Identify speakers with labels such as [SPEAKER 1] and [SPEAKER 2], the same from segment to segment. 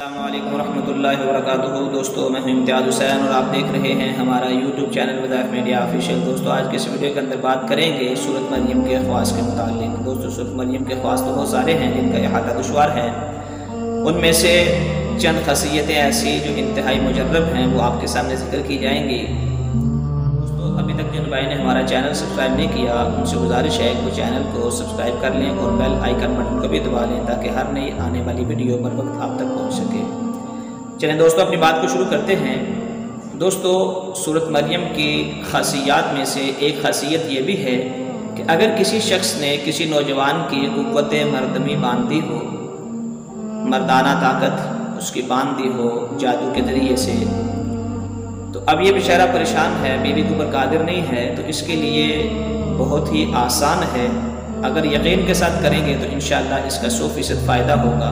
[SPEAKER 1] अस्सलामु अलैकुम वरहमतुल्लाहि वबरकातुहू। दोस्तों, मैं हूं इम्तियाज़ हुसैन और आप देख रहे हैं हमारा यूट्यूब चैनल वज़ाइफ मीडिया ऑफिशियल। दोस्तों, आज के इस वीडियो के अंदर बात करेंगे सूरत मरियम के ख्वास के मुतालिक। दोस्तों, सूरत मरियम के ख्वास तो बहुत सारे हैं जिनका अहाता दुश्वार है। उनमें से चंद खासियतें ऐसी जो इंतहाई मुजर्रब हैं वो आपके सामने जिक्र की जाएंगी। दोस्तों, अभी तक जिन भाई ने हमारा चैनल सब्सक्राइब नहीं किया उनसे गुजारिश है कि चैनल को सब्सक्राइब कर लें और बेल आइकन बटन को भी दबा लें ताकि हर नई आने वाली वीडियो पर वक्त आप तक पहुंच सके। चलें दोस्तों, अपनी बात को शुरू करते हैं। दोस्तों, सूरत मरियम की खासियत में से एक खासियत ये भी है कि अगर किसी शख्स ने किसी नौजवान की कुव्वत मर्दमी बांधी हो, मर्दाना ताकत उसकी बांधी हो जादू के ज़रिए से, तो अब ये बेचारा परेशान है, बीवी के ऊपर कादिर नहीं है, तो इसके लिए बहुत ही आसान है। अगर यकीन के साथ करेंगे तो इंशाअल्लाह इसका 100% फ़ायदा होगा।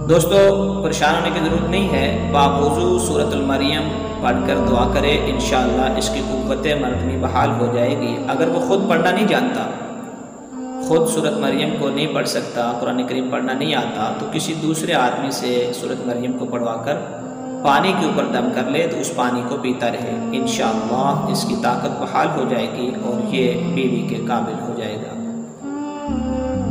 [SPEAKER 1] दोस्तों, परेशान होने की ज़रूरत नहीं है। बावजूद सूरतुल मरियम पढ़कर दुआ करे, इंशाअल्लाह इसकी कुव्वत मर्दमी बहाल हो जाएगी। अगर वो ख़ुद पढ़ना नहीं जानता, ख़ुद सूरत मरियम को नहीं पढ़ सकता, कुरान करीम पढ़ना नहीं आता, तो किसी दूसरे आदमी से सूरत मरियम को पढ़वा कर पानी के ऊपर दम कर ले तो उस पानी को पीता रहे। इंशाअल्लाह इसकी ताकत बहाल हो जाएगी और ये बीवी के काबिल हो जाएगा।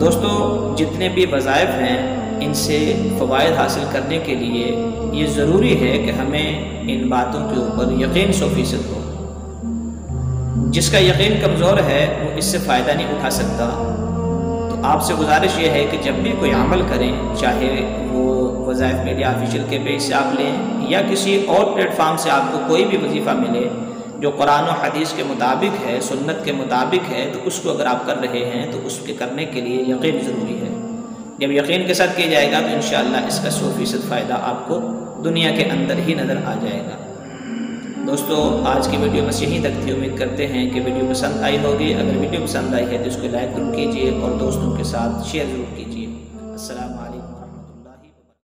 [SPEAKER 1] दोस्तों, जितने भी वज़ाइफ हैं इनसे फ़वाइद हासिल करने के लिए ये ज़रूरी है कि हमें इन बातों के ऊपर यकीन 100% हो। जिसका यकीन कमज़ोर है वो इससे फ़ायदा नहीं उठा सकता। तो आपसे गुजारिश ये है कि जब भी कोई अमल करें, चाहे वो वज़ाइफ मीडिया ऑफिशियल के पेज से आप लें या किसी और प्लेटफार्म से आपको कोई भी वजीफ़ा मिले जो कुरान और हदीस के मुताबिक है, सुन्नत के मुताबिक है, तो उसको अगर आप कर रहे हैं तो उसके करने के लिए यकीन ज़रूरी है। जब यकीन के साथ किया जाएगा तो इंशाअल्लाह इसका 100% फ़ायदा आपको दुनिया के अंदर ही नज़र आ जाएगा। दोस्तों, आज की वीडियो बस यहीं तक थी। उम्मीद करते हैं कि वीडियो पसंद आई होगी। अगर वीडियो पसंद आई है तो इसको लाइक ज़रूर कीजिए और दोस्तों के साथ शेयर ज़रूर कीजिए।